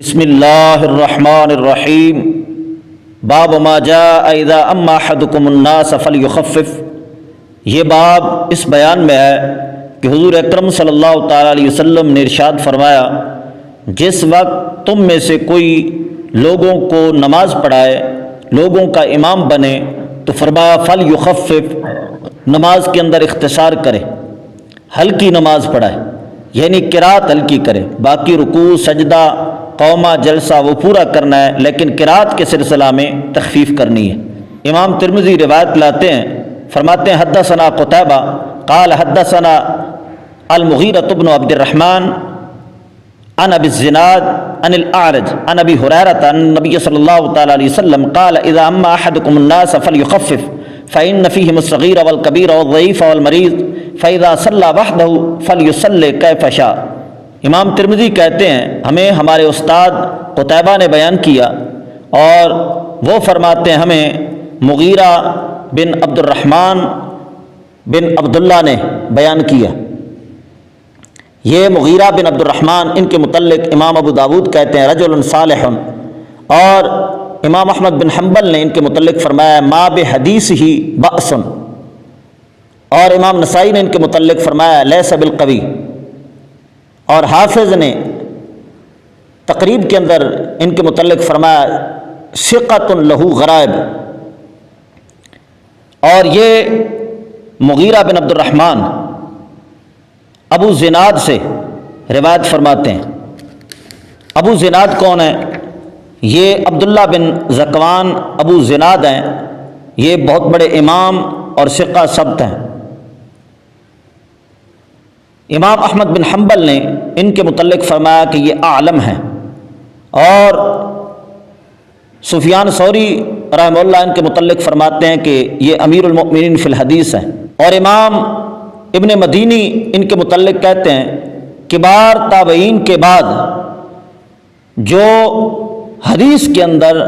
بسم اللہ الرحمن الرحیم باب ما جاء اذا اما احدکم الناس فلیخفف۔ یہ باب اس بیان میں ہے کہ حضور اکرم صلی اللہ تعالیٰ علیہ وسلم نے ارشاد فرمایا، جس وقت تم میں سے کوئی لوگوں کو نماز پڑھائے، لوگوں کا امام بنے، تو فرمایا فلیخفف، نماز کے اندر اختصار کرے، ہلکی نماز پڑھائے، یعنی قرات ہلکی کرے۔ باقی رکوع، سجدہ، قومہ، جلسہ وہ پورا کرنا ہے، لیکن قرات کے سلسلہ میں تخفیف کرنی ہے۔ امام ترمذی روایت لاتے ہیں، فرماتے ہیں حدثنا قتیبہ قال حدثنا المغیرۃ بن عبد الرحمن عن ابی الزناد عن الاعرج عن ابی ہریرۃ عن النبی صلی اللہ تعالی علیہ وسلم قال اذا اما احدکم الناس فلیخفف فإن فیہم الصغیر والکبیر والضعیف والمریض فإذا صلی وحدہ فلیصلی کیف شاء۔ امام ترمذی کہتے ہیں ہمیں ہمارے استاد قتیبہ نے بیان کیا، اور وہ فرماتے ہیں ہمیں مغیرہ بن عبد الرحمن بن عبداللہ نے بیان کیا۔ یہ مغیرہ بن عبد الرحمن، ان کے متعلق امام ابو داود کہتے ہیں رجل صالح، اور امام احمد بن حنبل نے ان کے متعلق فرمایا ما بحدیث ہی بأس، اور امام نسائی نے ان کے متعلق فرمایا لیس بالقوی، اور حافظ نے تقریب کے اندر ان کے متعلق فرمایا ثقۃ لہ غرائب۔ اور یہ مغیرہ بن عبد الرحمن ابو زناد سے روایت فرماتے ہیں۔ ابو زناد کون ہے؟ یہ عبداللہ بن ذکوان ابو زناد ہیں، یہ بہت بڑے امام اور ثقہ ثبت ہیں۔ امام احمد بن حنبل نے ان کے متعلق فرمایا کہ یہ اعلم ہیں، اور سفیان ثوری رحمہ اللہ ان کے متعلق فرماتے ہیں کہ یہ امیر المؤمنین فی الحدیث ہیں، اور امام ابن مدینی ان کے متعلق کہتے ہیں کبار تابعین کے بعد جو حدیث کے اندر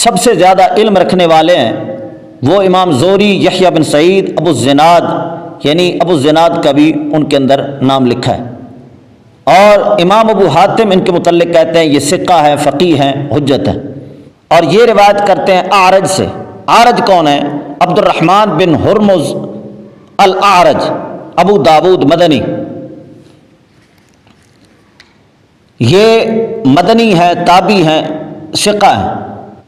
سب سے زیادہ علم رکھنے والے ہیں وہ امام زہری، یحییٰ بن سعید، ابو الزناد، یعنی ابو الزناد کا بھی ان کے اندر نام لکھا ہے۔ اور امام ابو حاتم ان کے متعلق کہتے ہیں یہ ثقہ ہے، فقیہ ہیں، حجت ہے، اور یہ روایت کرتے ہیں اعرج سے۔ اعرج کون ہے؟ عبد الرحمن بن ہرمز الاعرج، ابو داود مدنی، یہ مدنی ہے، تابعی ہیں، ثقہ ہیں۔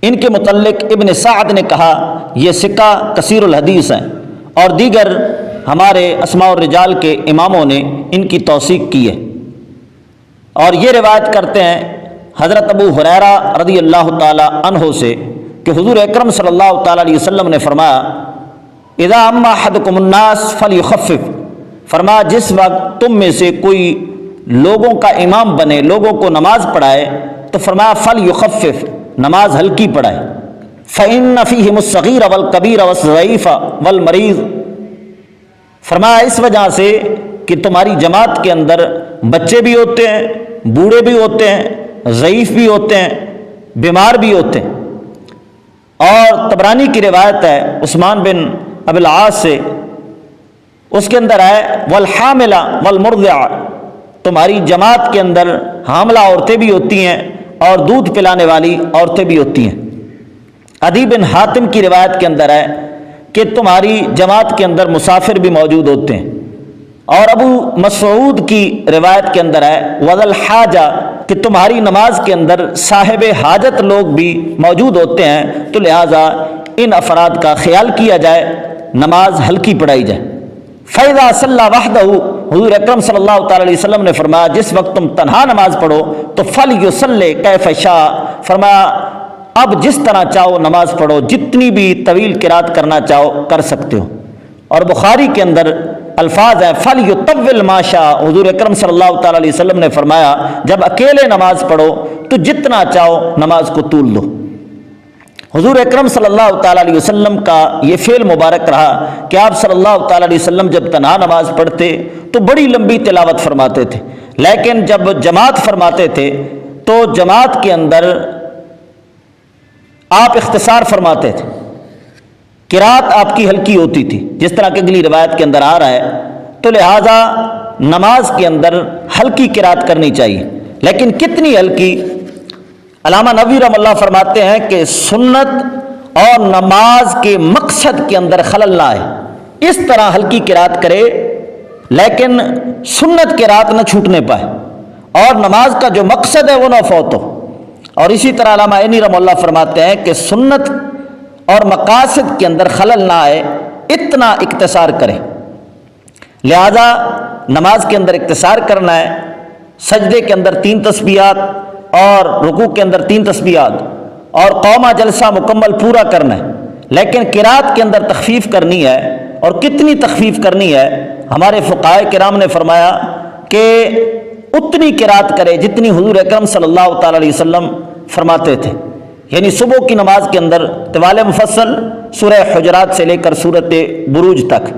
ان کے متعلق ابن سعد نے کہا یہ ثقہ کثیر الحدیث ہیں، اور دیگر ہمارے اسماء الرجال کے اماموں نے ان کی توثیق کی ہے۔ اور یہ روایت کرتے ہیں حضرت ابو ہریرہ رضی اللہ تعالی عنہ سے کہ حضور اکرم صلی اللہ تعالی علیہ وسلم نے فرمایا اذا اما احدکم الناس فلیخفف، فرمایا جس وقت تم میں سے کوئی لوگوں کا امام بنے، لوگوں کو نماز پڑھائے، تو فرمایا فلیخفف، نماز ہلکی پڑھائے۔ فإن فیہم الصغیر والکبیر والضعیف والمریض، فرمایا اس وجہ سے کہ تمہاری جماعت کے اندر بچے بھی ہوتے ہیں، بوڑھے بھی ہوتے ہیں، ضعیف بھی ہوتے ہیں، بیمار بھی ہوتے ہیں۔ اور طبرانی کی روایت ہے عثمان بن ابی العاص سے، اس کے اندر ہے والحاملہ والمرضع، تمہاری جماعت کے اندر حاملہ عورتیں بھی ہوتی ہیں اور دودھ پلانے والی عورتیں بھی ہوتی ہیں۔ عدی بن حاتم کی روایت کے اندر ہے کہ تمہاری جماعت کے اندر مسافر بھی موجود ہوتے ہیں، اور ابو مسعود کی روایت کے اندر ہے وذل حاجہ، کہ تمہاری نماز کے اندر صاحب حاجت لوگ بھی موجود ہوتے ہیں، تو لہٰذا ان افراد کا خیال کیا جائے، نماز ہلکی پڑھائی جائے۔ فَإِذَا صَلَّى وَحْدَهُ، حضور اکرم صلی اللہ تعالی علیہ وسلم نے فرمایا جس وقت تم تنہا نماز پڑھو تو فَلْيُصَلِّ كَيْفَ شَاءَ، فرمایا اب جس طرح چاہو نماز پڑھو، جتنی بھی طویل قرات کرنا چاہو کر سکتے ہو۔ اور بخاری کے اندر الفاظ ہے فَلْيُطَوِّلْ مَا شَاءَ، حضور اکرم صلی اللہ تعالی علیہ وسلم نے فرمایا جب اکیلے نماز پڑھو تو جتنا چاہو نماز کو طول دو۔ حضور اکرم صلی اللہ تعالی علیہ وسلم کا یہ فعل مبارک رہا کہ آپ صلی اللہ تعالی علیہ وسلم جب تنہا نماز پڑھتے تو بڑی لمبی تلاوت فرماتے تھے، لیکن جب جماعت فرماتے تھے تو جماعت کے اندر آپ اختصار فرماتے تھے، قرات آپ کی ہلکی ہوتی تھی، جس طرح کہ اگلی روایت کے اندر آ رہا ہے۔ تو لہٰذا نماز کے اندر ہلکی قرات کرنی چاہیے، لیکن کتنی ہلکی علامہ نووی رحمہ اللہ فرماتے ہیں کہ سنت اور نماز کے مقصد کے اندر خلل نہ آئے، اس طرح ہلکی قرات کرے لیکن سنت قرات نہ چھوٹنے پائے، اور نماز کا جو مقصد ہے وہ نہ فوت ہو۔ اور اسی طرح علامہ عینی رحمہ اللہ فرماتے ہیں کہ سنت اور مقاصد کے اندر خلل نہ آئے، اتنا اختصار کرے۔ لہذا نماز کے اندر اختصار کرنا ہے، سجدے کے اندر 3 تسبیحات اور رکوع کے اندر 3 تسبیحات اور قومہ جلسہ مکمل پورا کرنا ہے، لیکن قرات کے اندر تخفیف کرنی ہے۔ اور کتنی تخفیف کرنی ہے؟ ہمارے فقہائے کرام نے فرمایا کہ اتنی قرات کرے جتنی حضور اکرم صلی اللہ تعالی علیہ وسلم فرماتے تھے، یعنی صبح کی نماز کے اندر طوال مفصل سورہ حجرات سے لے کر سورۃ بروج تک،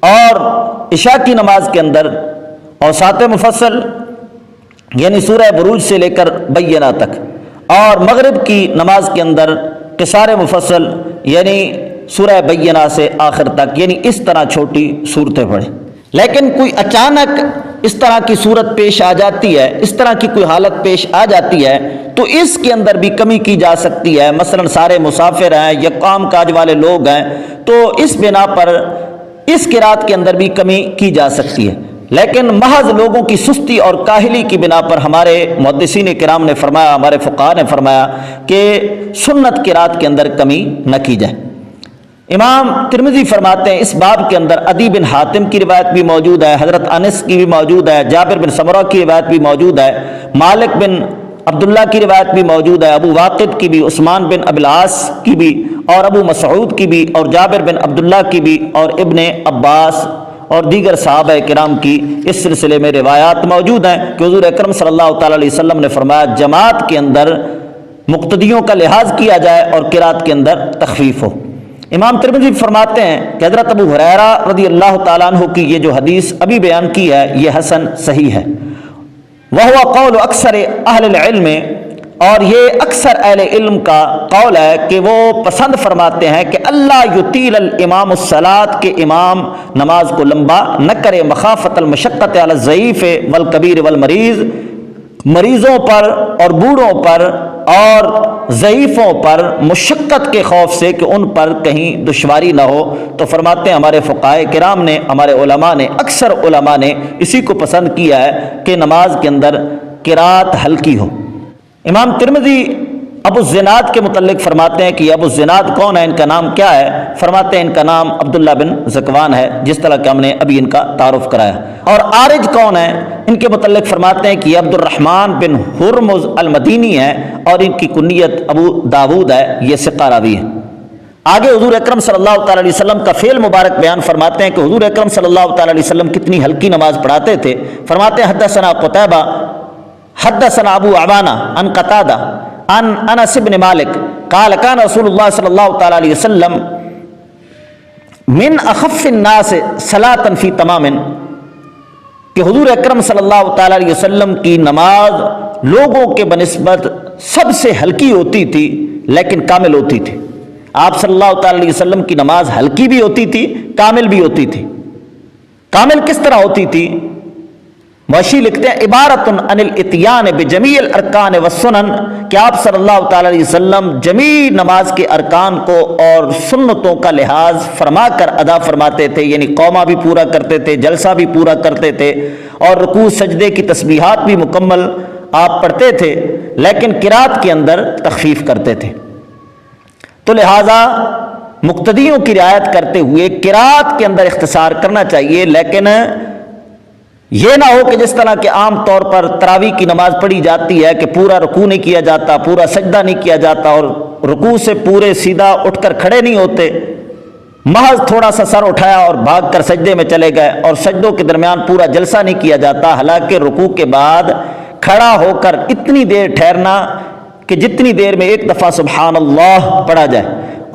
اور عشاء کی نماز کے اندر اوساط مفصل یعنی سورہ بروج سے لے کر بینہ تک، اور مغرب کی نماز کے اندر قصار مفصل یعنی سورہ بینہ سے آخر تک، یعنی اس طرح چھوٹی صورتیں پڑھیں۔ لیکن کوئی اچانک اس طرح کی صورت پیش آ جاتی ہے، اس طرح کی کوئی حالت پیش آ جاتی ہے تو اس کے اندر بھی کمی کی جا سکتی ہے۔ مثلا سارے مسافر ہیں یا کام کاج والے لوگ ہیں تو اس بنا پر اس قرات کے اندر بھی کمی کی جا سکتی ہے، لیکن محض لوگوں کی سستی اور کاہلی کی بنا پر ہمارے محدثین کرام نے فرمایا، ہمارے فقہاء نے فرمایا کہ سنت قرات کے اندر کمی نہ کی جائے۔ امام ترمذی فرماتے ہیں اس باب کے اندر عدی بن حاتم کی روایت بھی موجود ہے، حضرت انس کی بھی موجود ہے، جابر بن سمرہ کی روایت بھی موجود ہے، مالک بن عبداللہ کی روایت بھی موجود ہے، ابو واقد کی بھی، عثمان بن ابی العاص کی بھی، اور ابو مسعود کی بھی، اور جابر بن عبداللہ کی بھی، اور ابن عباس اور دیگر صحابہ کرام کی اس سلسلے میں روایات موجود ہیں کہ حضور اکرم صلی اللہ تعالی علیہ وسلم نے فرمایا جماعت کے اندر مقتدیوں کا لحاظ کیا جائے اور قرات کے اندر تخفیف ہو۔ امام ترمذی فرماتے ہیں کہ حضرت ابو ہریرہ رضی اللہ تعالیٰ عنہ کی یہ جو حدیث ابھی بیان کی ہے یہ حسن صحیح ہے، وہو قول اکثر اہل العلم، اور یہ اکثر اہل علم کا قول ہے کہ وہ پسند فرماتے ہیں کہ اللہ یطیل الامام الصلاۃ، کہ امام نماز کو لمبا نہ کرے، مخافت المشقت علی الضعیف والکبیر والمریض، مریضوں پر اور بوڑھوں پر اور ضعیفوں پر مشقت کے خوف سے کہ ان پر کہیں دشواری نہ ہو۔ تو فرماتے ہیں ہمارے فقہائے کرام نے، ہمارے علماء نے، اکثر علماء نے اسی کو پسند کیا ہے کہ نماز کے اندر قرات ہلکی ہو۔ امام ترمذی ابو الزناد کے متعلق فرماتے ہیں کہ یہ ابو الزناد کون ہے، ان کا نام کیا ہے؟ فرماتے ہیں ان کا نام عبداللہ بن ذکوان ہے، جس طرح کہ ہم نے ابھی ان کا تعارف کرایا۔ اور عارج کون ہے؟ ان کے متعلق فرماتے ہیں کہ یہ عبد الرحمن بن ہرمز المدینی ہے، اور ان کی کنیت ابو داود ہے، یہ ثقہ راوی ہے۔ آگے حضور اکرم صلی اللہ تعالی علیہ وسلم کا فعل مبارک بیان فرماتے ہیں کہ حضور اکرم صلی اللہ تعالی علیہ وسلم کتنی ہلکی نماز پڑھاتے تھے۔ فرماتے ہیں حدثنا قتیبہ حدثنا ابو عوانہ عن قتادہ عن انس بن مالک قال كان رسول اللہ صلی اللہ تعالی علیہ وسلم من اخف الناس صلاۃ فی تمام، کہ حضور اکرم صلی اللہ تعالی علیہ وسلم کی نماز لوگوں کے بنسبت سب سے ہلکی ہوتی تھی لیکن کامل ہوتی تھی۔ آپ صلی اللہ تعالی علیہ وسلم کی نماز ہلکی بھی ہوتی تھی، کامل بھی ہوتی تھی۔ کامل کس طرح ہوتی تھی؟ موشی لکھتے ہیں عبارت عن الاتیان بجمیع الارکان والسنن، کہ آپ صلی اللہ تعالی علیہ وسلم جمیع نماز کے ارکان کو اور سنتوں کا لحاظ فرما کر ادا فرماتے تھے، یعنی قومہ بھی پورا کرتے تھے، جلسہ بھی پورا کرتے تھے، اور رکوع سجدے کی تسبیحات بھی مکمل آپ پڑھتے تھے، لیکن قرات کے اندر تخفیف کرتے تھے۔ تو لہٰذا مقتدیوں کی رعایت کرتے ہوئے قرات کے اندر اختصار کرنا چاہیے، لیکن یہ نہ ہو کہ جس طرح کہ عام طور پر تراویح کی نماز پڑھی جاتی ہے کہ پورا رکوع نہیں کیا جاتا، پورا سجدہ نہیں کیا جاتا، اور رکوع سے پورے سیدھا اٹھ کر کھڑے نہیں ہوتے، محض تھوڑا سا سر اٹھایا اور بھاگ کر سجدے میں چلے گئے، اور سجدوں کے درمیان پورا جلسہ نہیں کیا جاتا۔ حالانکہ رکوع کے بعد کھڑا ہو کر اتنی دیر ٹھہرنا کہ جتنی دیر میں ایک دفعہ سبحان اللہ پڑھا جائے،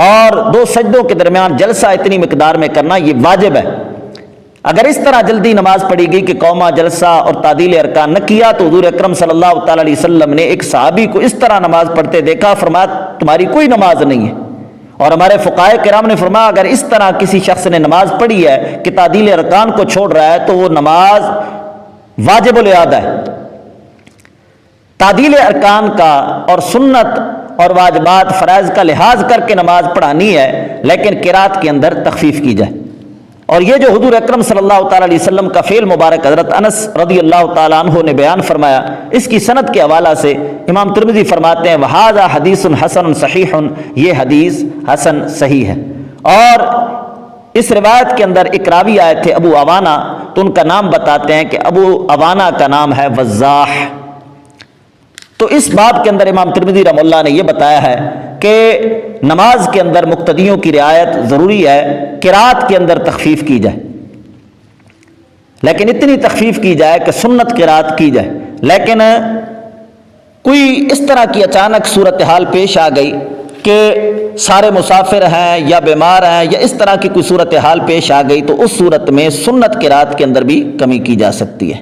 اور 2 سجدوں کے درمیان جلسہ اتنی مقدار میں کرنا یہ واجب ہے۔ اگر اس طرح جلدی نماز پڑھی گئی کہ قومہ جلسہ اور تعدیل ارکان نہ کیا تو حضور اکرم صلی اللہ تعالی علیہ وسلم نے ایک صحابی کو اس طرح نماز پڑھتے دیکھا، فرمایا تمہاری کوئی نماز نہیں ہے۔ اور ہمارے فقہائے کرام نے فرمایا اگر اس طرح کسی شخص نے نماز پڑھی ہے کہ تعدیل ارکان کو چھوڑ رہا ہے تو وہ نماز واجب الاعادہ ہے۔ تعدیل ارکان کا اور سنت اور واجبات فرائض کا لحاظ کر کے نماز پڑھانی ہے، لیکن قرات کے اندر تخفیف کی جائے۔ اور یہ جو حضور اکرم صلی اللہ تعالیٰ علیہ وسلم کا فعل مبارک حضرت انس رضی اللہ تعالیٰ عنہ نے بیان فرمایا، اس کی سند کے حوالہ سے امام ترمذی فرماتے ہیں وَهَذَا حَدِيثٌ حَسَنٌ صَحِيحٌ، یہ حدیث حسن صحیح ہے۔ اور اس روایت کے اندر ایک راوی آئے تھے ابو عوانہ، تو ان کا نام بتاتے ہیں کہ ابو عوانہ کا نام ہے وضاح۔ تو اس باب کے اندر امام ترمذی رحمہ اللہ نے یہ بتایا ہے کہ نماز کے اندر مقتدیوں کی رعایت ضروری ہے، قرات کے اندر تخفیف کی جائے، لیکن اتنی تخفیف کی جائے کہ سنت قرات کی جائے۔ لیکن کوئی اس طرح کی اچانک صورتحال پیش آ گئی کہ سارے مسافر ہیں یا بیمار ہیں یا اس طرح کی کوئی صورتحال پیش آ گئی، تو اس صورت میں سنت قرات کے اندر بھی کمی کی جا سکتی ہے۔